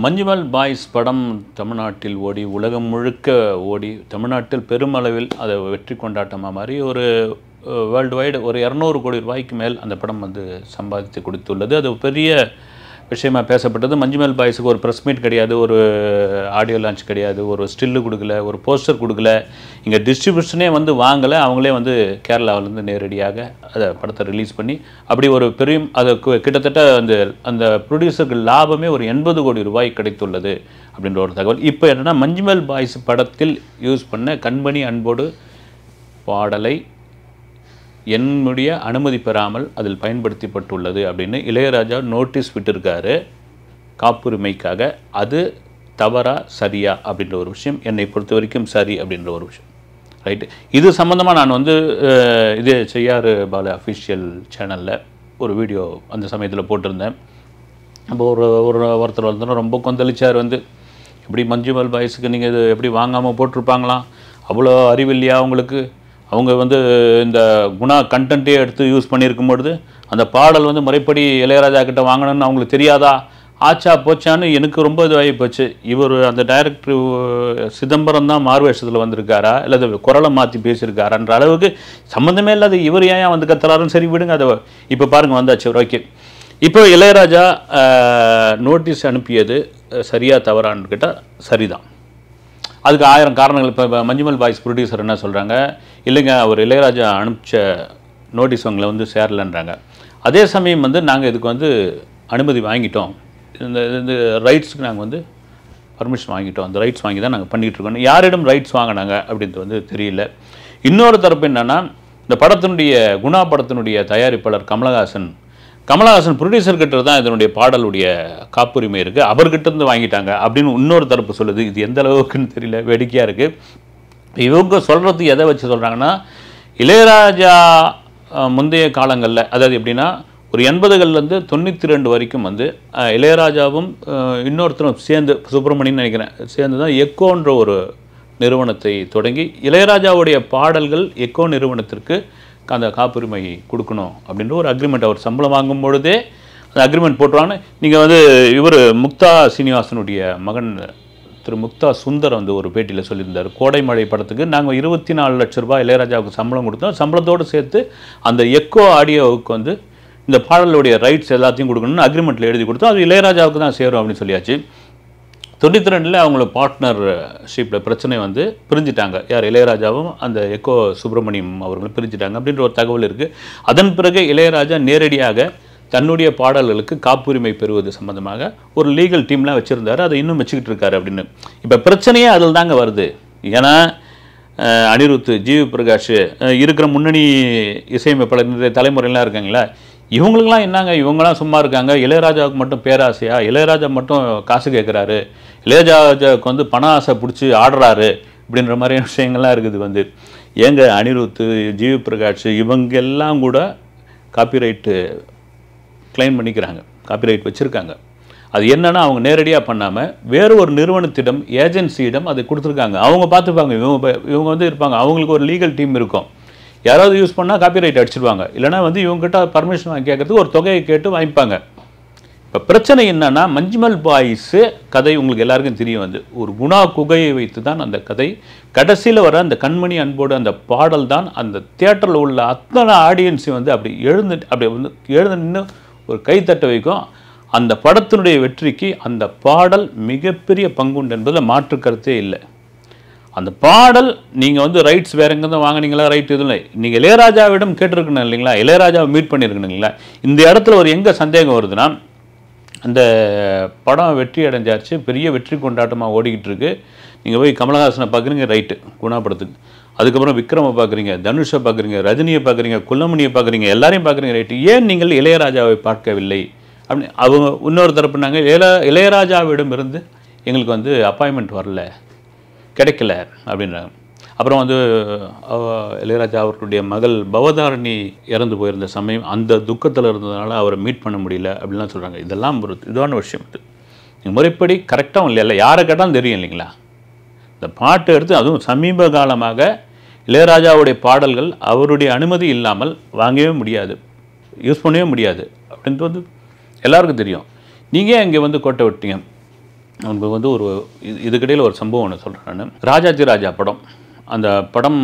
Manjummel boys படம் தமிழ்நாட்டில் ஓடி உலகம் முழுக்க ஓடி தமிழ்நாட்டில் பெருமளவில் அதை வெற்றி கொண்டாட்டமாக மாதிரி ஒரு வேர்ல்டு வைடு ஒரு 200 கோடி ரூபாய்க்கு மேல் அந்த படம் வந்து சம்பாதித்து கொடுத்துள்ளது. அது பெரிய விஷயமாக பேசப்பட்டது. மஞ்சுமல் பாய்ஸுக்கு ஒரு ப்ரெஸ் மீட் கிடையாது, ஒரு ஆடியோ லான்ச் கிடையாது, ஒரு ஸ்டில்லு கொடுக்கல, ஒரு போஸ்டர் கொடுக்கல, இங்கே டிஸ்ட்ரிபியூஷனே வந்து வாங்கலை. அவங்களே வந்து கேரளாவிலேருந்து நேரடியாக அதை படத்தை ரிலீஸ் பண்ணி அப்படி ஒரு பெரிய அதை கிட்டத்தட்ட அந்த ப்ரொடியூசருக்கு லாபமே ஒரு 80 கோடி ரூபாய் கிடைத்துள்ளது அப்படின்ற ஒரு தகவல். இப்போ என்னென்னா மஞ்சுமல் பாய்ஸ் படத்தில் யூஸ் பண்ண கண்மணி அன்போடு பாடலை என்னுடைய அனுமதி பெறாமல் அதில் பயன்படுத்தப்பட்டுள்ளது அப்படின்னு இளையராஜா நோட்டீஸ் விட்டிருக்காரு காப்புரிமைக்காக. அது தவறா சரியா அப்படின்ற ஒரு விஷயம் என்னை பொறுத்த வரைக்கும் சரி அப்படின்ற ஒரு விஷயம். ரைட்டு, இது சம்மந்தமாக நான் வந்து இது செய்யாறு பால அஃபிஷியல் சேனலில் ஒரு வீடியோ அந்த சமயத்தில் போட்டிருந்தேன். அப்போ ஒருத்தர் ரொம்ப கொந்தளிச்சார் வந்து, எப்படி மஞ்சுமல் பாய்ஸுக்கு நீங்கள் இது எப்படி வாங்காமல் போட்டிருப்பாங்களாம், அவ்வளோ அறிவில்லையா அவங்களுக்கு, அவங்க வந்து இந்த குணா கண்டென்ட்டே எடுத்து யூஸ் பண்ணியிருக்கும்பொழுது அந்த பாடல் வந்து முறைப்படி இளையராஜா கிட்ட வாங்கணும்னு அவங்களுக்கு தெரியாதா, ஆச்சா போச்சான்னு எனக்கு ரொம்ப இதுவாகி போச்சு. இவர் அந்த டைரக்டர் சிதம்பரம் தான் மார்வேஷத்தில் வந்திருக்காரா இல்லை குரலை மாற்றி பேசியிருக்காரான்ற அளவுக்கு சம்மந்தமே இல்லாத இவர் ஏன் வந்து கத்துறாருன்னு. சரி விடுங்க, அதை இப்போ பாருங்கள் வந்தாச்சு. ஓகே, இப்போ இளையராஜா நோட்டீஸ் அனுப்பியது சரியா தவறான்னு கேட்டால் சரிதான். அதுக்கு 1000 காரணங்கள். இப்போ மஞ்சுமல் பாய்ஸ் ப்ரொடியூசர் என்ன சொல்கிறாங்க, இல்லைங்க அவர் இளையராஜா அனுப்பிச்ச நோட்டீஸ் அவங்களை வந்து சேரலைன்றாங்க. அதே சமயம் வந்து நாங்கள் இதுக்கு வந்து அனுமதி வாங்கிட்டோம், இந்த ரைட்ஸுக்கு நாங்கள் வந்து பர்மிஷன் வாங்கிட்டோம், அந்த ரைட்ஸ் வாங்கி தான் நாங்கள் பண்ணிகிட்ருக்கோம். யாரிடம் ரைட்ஸ் வாங்கினாங்க அப்படின்றது வந்து தெரியல. இன்னொரு தரப்பு என்னென்னா, இந்த படத்தினுடைய குணா படத்தினுடைய தயாரிப்பாளர் கமலஹாசன் ப்ரொடியூசர் கிட்ட தான் இதனுடைய பாடலுடைய காப்புரிமை இருக்குது, அவர்கிட்ட இருந்து வாங்கிட்டாங்க அப்படின்னு இன்னொரு தரப்பு சொல்லுது. இது எந்த அளவுக்குன்னு தெரியல, வேடிக்கையாக இருக்குது. இவங்க சொல்கிறது எதை வச்சு சொல்கிறாங்கன்னா, இளையராஜா முந்தைய காலங்களில், அதாவது எப்படின்னா ஒரு 80கள்லேருந்து 92 வரைக்கும் வந்து இளையராஜாவும் இன்னொருத்தரும் சேர்ந்து, சுப்பிரமணியன் நினைக்கிறேன், சேர்ந்து தான் எக்கோன்ற ஒரு நிறுவனத்தை தொடங்கி இளையராஜாவுடைய பாடல்கள் எக்கோ நிறுவனத்திற்கு அந்த காப்புரிமை கொடுக்கணும் அப்படின்ற ஒரு அக்ரிமெண்ட், அவர் சம்பளம் வாங்கும் பொழுதே அந்த அக்ரிமெண்ட் போட்டுருவாங்க. நீங்கள் வந்து இவர் முக்தா சீனிவாசனுடைய மகன் திரு முக்தா சுந்தர் வந்து ஒரு பேட்டியில் சொல்லியிருந்தார், கோடைமழை படத்துக்கு நாங்கள் 24 லட்ச ரூபாய் இளையராஜாவுக்கு சம்பளம் கொடுத்தோம், சம்பளத்தோடு சேர்த்து அந்த எக்கோ ஆடியோவுக்கு வந்து இந்த பாடலுடைய ரைட்ஸ் எல்லாத்தையும் கொடுக்கணும்னு அக்ரிமெண்ட்டில் எழுதி கொடுத்தோம், அது இளையராஜாவுக்கு தான் சேரும் அப்படின்னு சொல்லியாச்சு. 92 அவங்கள பார்ட்னர்ஷிப்பில் பிரச்சனை வந்து பிரிஞ்சிட்டாங்க. யார், இளையராஜாவும் அந்த எக்கோ சுப்பிரமணியம் அவர்களும் பிரிஞ்சிட்டாங்க அப்படின்ற ஒரு தகவல் இருக்குது. அதன் பிறகு இளையராஜா நேரடியாக தன்னுடைய பாடல்களுக்கு காப்புரிமை பெறுவது சம்பந்தமாக ஒரு லீகல் டீம்லாம் வச்சுருந்தார், அதை இன்னும் வச்சுக்கிட்டு இருக்காரு அப்படின்னு. இப்போ பிரச்சனையே அதில் தாங்க வருது. ஏன்னா அனிருத், ஜிவி பிரகாஷ் இருக்கிற முன்னணி இசையமைப்பாளர் தலைமுறையெல்லாம் இருக்காங்களா, இவங்களுக்கெல்லாம் என்னங்க, இவங்களாம் சும்மா இருக்காங்க, இளையராஜாவுக்கு மட்டும் பேராசையா, இளையராஜா மட்டும் காசு கேட்குறாரு, இளையராஜாவுக்கு வந்து பண ஆசை பிடிச்சி ஆடுறாரு அப்படின்ற மாதிரியான விஷயங்கள்லாம் இருக்குது. வந்து ஏங்க அனிருத், ஜிவி பிரகாஷ் இவங்கெல்லாம் கூட காப்பிரைட்டு கிளைம் பண்ணிக்கிறாங்க, காப்பிரைட் வச்சுருக்காங்க. அது என்னென்னா அவங்க நேரடியாக பண்ணாமல் வேறு ஒரு நிறுவனத்திடம், ஏஜென்சியிடம் அதை கொடுத்துருக்காங்க. அவங்க பார்த்துப்பாங்க, இவங்க வந்து இருப்பாங்க, அவங்களுக்கு ஒரு லீகல் டீம் இருக்கும், யாராவது யூஸ் பண்ணால் காப்பிரைட் அடிச்சிடுவாங்க, இல்லைனா வந்து இவங்ககிட்ட பர்மிஷன் வாங்கி கேட்கறதுக்கு ஒரு தொகையை கேட்டு வாங்கிப்பாங்க. இப்போ பிரச்சனை என்னன்னா, மஞ்சுமல் பாய்ஸு கதை உங்களுக்கு எல்லாருக்கும் தெரியும், வந்து ஒரு குணா குகையை வைத்து தான் அந்த கதை. கடைசியில் வர அந்த கண்மணி அன்போடு அந்த பாடல் தான் அந்த தியேட்டரில் உள்ள அத்தனை ஆடியன்ஸையும் வந்து அப்படி எழுந்து நின்று ஒரு கைத்தட்ட வைக்கும். அந்த படத்தினுடைய வெற்றிக்கு அந்த பாடல் மிகப்பெரிய பங்குண்டு என்பதில் மாற்று கருத்தே இல்லை. அந்த பாடல் நீங்கள் வந்து ரைட்ஸ் வேறு எங்கே தான் வாங்கினீங்களா, ரைட் எதுவும் இல்லை, நீங்கள் இளையராஜாவிடம் கேட்டிருக்கணும் இல்லைங்களா, இளையராஜாவை மீட் பண்ணியிருக்கணும் இல்லைங்களா. இந்த இடத்துல ஒரு எங்கே சந்தேகம் வருதுன்னா, அந்த படம் வெற்றி அடைஞ்சாச்சு, பெரிய வெற்றி கொண்டாட்டமாக ஓடிக்கிட்டு இருக்கு. நீங்கள் போய் கமலஹாசனை பார்க்குறீங்க, ரைட்டு குணா படத்துக்கு, அதுக்கப்புறம் விக்ரமை பார்க்குறீங்க, தனுஷை பார்க்குறீங்க, ரஜினியை பார்க்குறீங்க, குள்ளமணியை பார்க்குறீங்க, எல்லாரையும் பார்க்குறீங்க, ரைட்டு, ஏன் நீங்கள் இளையராஜாவை பார்க்கவில்லை அப்படி அவங்க இன்னொரு தரப்புனாங்க. இளையராஜாவிடம் இருந்து எங்களுக்கு வந்து அப்பாயின்மெண்ட் வரல, கிடைக்கல அப்படின்றாங்க. அப்புறம் வந்து இளையராஜா அவர்களுடைய மகள் பவதாரணி இறந்து போயிருந்த சமயம் அந்த துக்கத்தில் இருந்ததுனால அவரை மீட் பண்ண முடியல அப்படின்லாம் சொல்கிறாங்க. இதெல்லாம் ஒரு இதான விஷயம். இது முறைப்படி கரெக்டாகவும் இல்லைல்ல, யாரை கேட்டாலும் தெரியும் இல்லைங்களா. இந்த பாட்டு எடுத்து அதுவும் சமீப காலமாக இளையராஜாவுடைய பாடல்கள் அவருடைய அனுமதி இல்லாமல் வாங்கவே முடியாது, யூஸ் பண்ணவே முடியாது அப்படின்ட்டு வந்து எல்லாருக்கும் தெரியும். நீங்கள் இங்கே வந்து கோட்டை விட்டீங்க. அவனுக்கு வந்து ஒரு இதுக்கிடையில் ஒரு சம்பவம் ஒன்று சொல்கிறேன் நான். ராஜாதி ராஜா படம், அந்த படம்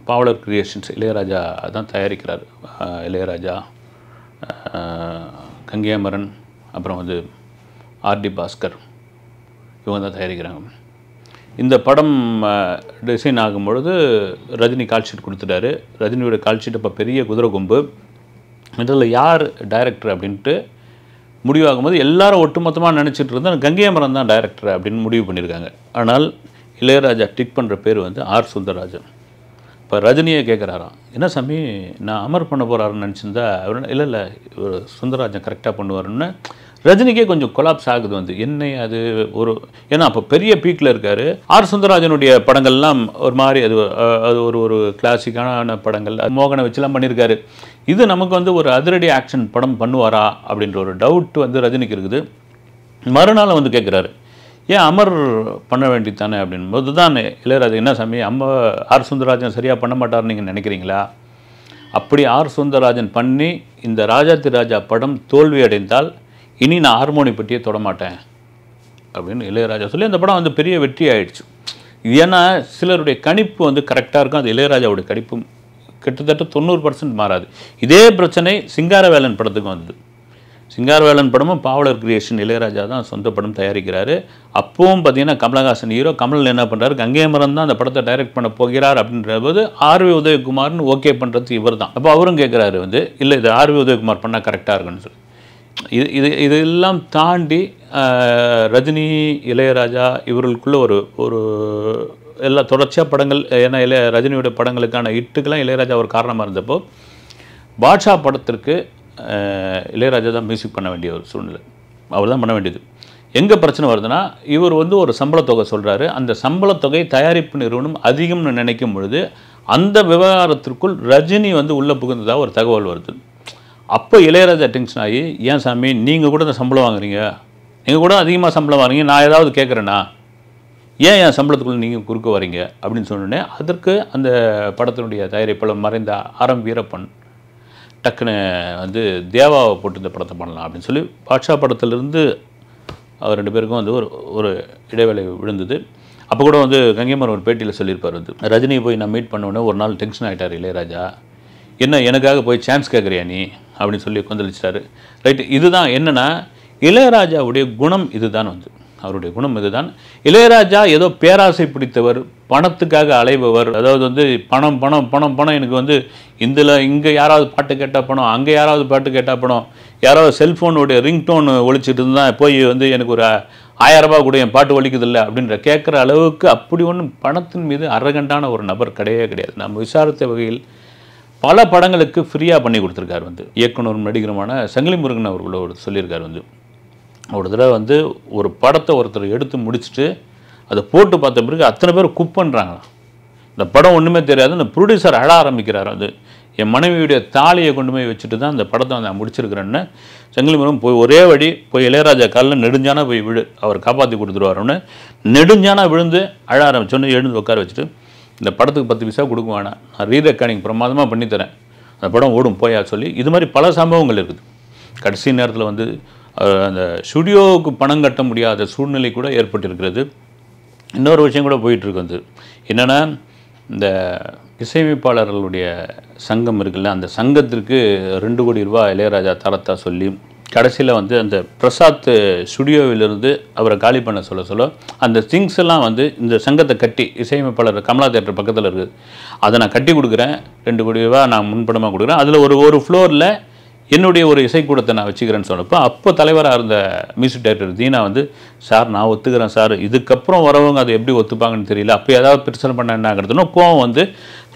பாவலர் கிரியேஷன்ஸ் இளையராஜா தான் தயாரிக்கிறார். இளையராஜா, கங்கை அமரன், அப்புறம் வந்து ஆர்டி பாஸ்கர், இவங்க தான் தயாரிக்கிறாங்க. இந்த படம் டிசைன் ஆகும்பொழுது ரஜினி கால் ஷீட் கொடுத்துட்டாரு. ரஜினியோட கால் ஷீட் இப்போ பெரிய குதிரை கொம்பு. இதில் யார் டைரக்டர் அப்படின்ட்டு முடிவாகும்போது எல்லாரும் ஒட்டுமொத்தமாக நினச்சிட்டு இருந்தால் கங்கை அமரன் தான் டைரக்டர் அப்படின்னு முடிவு பண்ணியிருக்காங்க. ஆனால் இளையராஜா டிக் பண்ணுற பேர் வந்து ஆர் சுந்தரராஜன். இப்போ ரஜினியை கேட்குறாராம், என்ன சாமி நான் அமர் பண்ண போகிறாருன்னு நினச்சிருந்தா அவர் இல்லை சுந்தரராஜன் கரெக்டாக பண்ணுவாருன்னு. ரஜினிக்கே கொஞ்சம் கொலாப்ஸ் ஆகுது வந்து, என்ன அது ஒரு, ஏன்னா அப்போ பெரிய பீக்கில் இருக்கார். ஆர் சுந்தரராஜனுடைய படங்கள்லாம் ஒரு மாதிரி அது அது ஒரு ஒரு கிளாசிக்கான படங்கள், மோகனை வச்சுலாம் பண்ணியிருக்காரு. இது நமக்கு வந்து ஒரு அதிரடி ஆக்ஷன் படம் பண்ணுவாரா அப்படின்ற ஒரு டவுட் வந்து ரஜினிக்கு இருக்குது. மறுநாள் வந்து கேட்குறாரு, ஏன் அமர் பண்ண வேண்டியது தானே அப்படின்போது தான் இளையராஜா, என்ன சாமி ஆர் சுந்தரராஜன் சரியாக பண்ண மாட்டார்னு நீங்கள் நினைக்கிறீங்களா? அப்படி ஆர் சுந்தரராஜன் பண்ணி இந்த ராஜாதி ராஜா படம் தோல்வி அடைந்தால் இனி நான் ஹார்மோனி பற்றியே தொடமாட்டேன் அப்படின்னு இளையராஜா சொல்லி அந்த படம் வந்து பெரிய வெற்றி ஆயிடுச்சு. ஏன்னா சிலருடைய கணிப்பு வந்து கரெக்டாக இருக்கும். அது இளையராஜாவுடைய கணிப்பும் கிட்டத்தட்ட 90% மாறாது. இதே பிரச்சனை சிங்காரவேலன் படத்துக்கும் வந்தது. சிங்காரவேலன் படமும் பாவலர் கிரியேஷன் இளையராஜா தான் சொந்த படம் தயாரிக்கிறாரு. அப்பவும் பார்த்தீங்கன்னா கமலஹாசன் ஹீரோ, கமல் என்ன பண்ணுறாரு, கங்கை அமரன் தான் அந்த படத்தை டைரக்ட் பண்ண போகிறார் அப்படின்ற போது ஆர்வி உதயகுமார்னு ஓகே பண்ணுறது இவர் தான். அப்போ அவரும் கேட்குறாரு வந்து, இல்லை இது ஆர்வி உதயகுமார் பண்ணால் கரெக்டாக இருக்குன்னு சொல்லி. இதெல்லாம் தாண்டி ரஜினி, இளையராஜா இவர்களுக்குள்ள ஒரு எல்லா தொடர்ச்சியாக படங்கள், ஏன்னா ரஜினியோட படங்களுக்கான ஹிட்டுக்கெல்லாம் இளையராஜா ஒரு காரணமாக இருந்தப்போ பாட்ஷா படத்திற்கு இளையராஜா தான் மியூசிக் பண்ண வேண்டிய ஒரு சூழ்நிலை. அவர் தான் பண்ண வேண்டியது. எங்கே பிரச்சனை வருதுன்னா, இவர் வந்து ஒரு சம்பளத்தொகை சொல்கிறாரு. அந்த சம்பளத்தொகை தயாரிப்பு நிறுவனம் அதிகம்னு நினைக்கும் பொழுது அந்த விவகாரத்திற்குள் ரஜினி வந்து உள்ளே புகுந்ததாக ஒரு தகவல் வருது. அப்போ இளையராஜா டென்ஷன் ஆகி, ஏன் சாமி நீங்கள் கூட இந்த சம்பளம் வாங்குறீங்க, நீங்கள் கூட அதிகமாக சம்பளம் வாங்குறீங்க, நான் ஏதாவது கேட்குறேன்னா ஏன் என் சம்பளத்துக்குள்ளே நீங்கள் குறுக்க வரீங்க அப்படின்னு சொன்னோடனே அதற்கு அந்த படத்தினுடைய தயாரிப்பாளர் மறைந்த ஆரம் வீரப்பன் டக்குன்னு வந்து தேவாவை போட்டு இந்த படத்தை பண்ணலாம் அப்படின்னு சொல்லி பாட்ஷா படத்திலிருந்து அவர் 2 பேருக்கும் வந்து ஒரு இடைவேளை விழுந்தது. அப்போ கூட வந்து கங்கைமரன் ஒரு பேட்டியில் சொல்லியிருப்பார் வந்து, ரஜினியை போய் நான் மீட் பண்ணோன்னே ஒரு நாள் டென்ஷன் ஆகிட்டார் இளையராஜா, என்ன எனக்காக போய் சான்ஸ் கேட்குறியா நீ அப்படின்னு சொல்லி கொந்தளிச்சிட்டாரு. ரைட்டு, இதுதான் என்னென்னா இளையராஜாவுடைய குணம் இதுதான் வந்து, அவருடைய குணம் இதுதான். இளையராஜா ஏதோ பேராசை பிடித்தவர், பணத்துக்காக அலைபவர். அதாவது வந்து பணம் பணம் பணம் பணம், எனக்கு வந்து இங்கே யாராவது பாட்டு கேட்டால் பணம், அங்கே யாராவது பாட்டு கேட்டால் பணம், யாராவது செல்ஃபோனுடைய ரிங்டோன் ஒழிச்சிட்டு இருந்தால் போய் வந்து எனக்கு ஒரு 1000 ரூபா கூட என் பாட்டு ஒழிக்குதில்லை அப்படின்ற கேட்குற அளவுக்கு அப்படி ஒன்றும் பணத்தின் மீது அரகண்டான ஒரு நபர் கிடையவே கிடையாது. நம்ம விசாரித்த வகையில் பல படங்களுக்கு ஃப்ரீயாக பண்ணி கொடுத்துருக்காரு வந்து. இயக்குனர் நடிகருமான சங்கிலி முருகன் அவர்களோட சொல்லியிருக்காரு வந்து, ஒரு தடவை வந்து ஒரு படத்தை ஒருத்தர் எடுத்து முடிச்சுட்டு அதை போட்டு பார்த்த பிறகு அத்தனை பேர் குக் பண்ணுறாங்களாம். இந்த படம் ஒன்றுமே தெரியாது. இந்த ப்ரொடியூசர் அழ ஆரம்பிக்கிறார். அது என் மனைவியுடைய தாலியை கொண்டு போய் வச்சுட்டு தான் அந்த படத்தை நான் முடிச்சிருக்கிறேன்னு சங்கிலி முருகன் போய் ஒரே வழி போய் இளையராஜா காலில் நெடுஞ்சானா போய் விழு, அவர் காப்பாற்றி கொடுத்துருவாருன்னு நெடுஞ்சானா விழுந்து அழ ஆரம்பிச்சோன்னு எழுந்து உட்கார வச்சுட்டு, இந்த படத்துக்கு 10 பைசா கொடுக்க வேணாம், நான் ரீரெக்கார்டிங் பிரமாதமாக பண்ணித்தரேன், அந்த படம் ஓடும் போயா சொல்லி, இது மாதிரி பல சம்பவங்கள் இருக்குது. கடைசி நேரத்தில் வந்து அந்த ஸ்டுடியோவுக்கு பணம் கட்ட முடியாத சூழ்நிலை கூட ஏற்பட்டிருக்கிறது. இன்னொரு விஷயம் கூட போயிட்டுருக்கு வந்து, என்னென்னா இந்த இசையமைப்பாளர்களுடைய சங்கம் இருக்குல்ல, அந்த சங்கத்திற்கு 2 கோடி ரூபா இளையராஜா தரத்தா சொல்லி கடைசியில் வந்து அந்த பிரசாத் ஸ்டுடியோவிலிருந்து அவரை காலி பண்ண சொல்ல அந்த திங்ஸ் எல்லாம் வந்து இந்த சங்கத்தை கட்டி, இசையமைப்பாளர் கமலா தேட்டர் பக்கத்தில் இருக்குது, அதை நான் கட்டி கொடுக்குறேன், 2 கோடி ரூபா நான் முன்பணமாக கொடுக்குறேன், அதில் ஒரு ஃப்ளோரில் என்னுடைய ஒரு இசைக்கூடத்தை நான் வச்சுக்கிறேன்னு சொன்னப்போ அப்போ தலைவராக இருந்த மியூசிக் டைரக்டர் தீனா வந்து, சார் நான் ஒத்துக்கிறேன் சார், இதுக்கப்புறம் வரவங்க அதை எப்படி ஒத்துப்பாங்கன்னு தெரியல, அப்போ ஏதாவது பிரச்சனை பண்ண என்னாகிறதுனோ கோவம் வந்து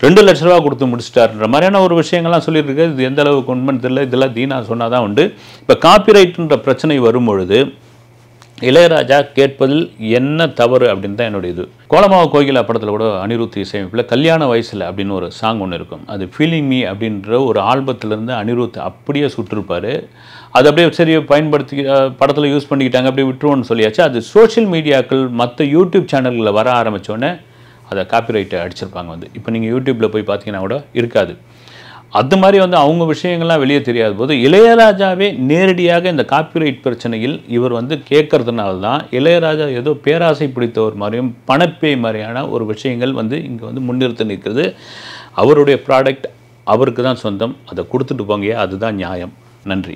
2 லட்ச ரூபா கொடுத்து முடிச்சிட்டாருன்ற மாதிரியான ஒரு விஷயங்கள்லாம் சொல்லியிருக்காரு. இது எந்த அளவுக்கு உண்மைன்னு தெரியல, இதெல்லாம் தீனா சொன்னால் தான் உண்டு. இப்போ காப்பிரைட்டுன்ற பிரச்சனை வரும்பொழுது இளையராஜா கேட்பதில் என்ன தவறு அப்படின்னு தான் என்னுடைய இது. கோலமாவு கோகிலா படத்தில் கூட அனிருத் இசையமைப்பில் கல்யாண வயசில் அப்படின்னு ஒரு சாங் ஒன்று இருக்கும். அது ஃபீலிங் மீ அப்படின்ற ஒரு ஆல்பத்திலேருந்து அனிருத் அப்படியே சுட்டிருப்பார். அது அப்படியே சரி பயன்படுத்தி படத்தில் யூஸ் பண்ணிக்கிட்டாங்க, அப்படியே விட்டுருவோன்னு சொல்லியாச்சு. அது சோஷியல் மீடியாக்கள் மற்ற யூடியூப் சேனல்களில் வர ஆரம்பித்தோடனே அதை காப்பிரைட்டை அடிச்சிருப்பாங்க வந்து. இப்போ நீங்கள் யூடியூப்பில் போய் பார்த்தீங்கன்னா கூட இருக்காது. அது மாதிரி வந்து அவங்க விஷயங்கள்லாம் வெளியே தெரியாத போது இளையராஜாவே நேரடியாக இந்த காப்பிரைட் பிரச்சனையில் இவர் வந்து கேட்கறதுனால தான் இளையராஜா ஏதோ பேராசை பிடித்தவர் மாதிரியும் பணப்பேய் மாதிரியான ஒரு விஷயங்கள் வந்து இங்கே வந்து முன்னிறுத்தி நிற்கிறது. அவருடைய ப்ராடக்ட் அவருக்கு தான் சொந்தம், அதை கொடுத்துட்டு போங்க, அதுதான் நியாயம். நன்றி.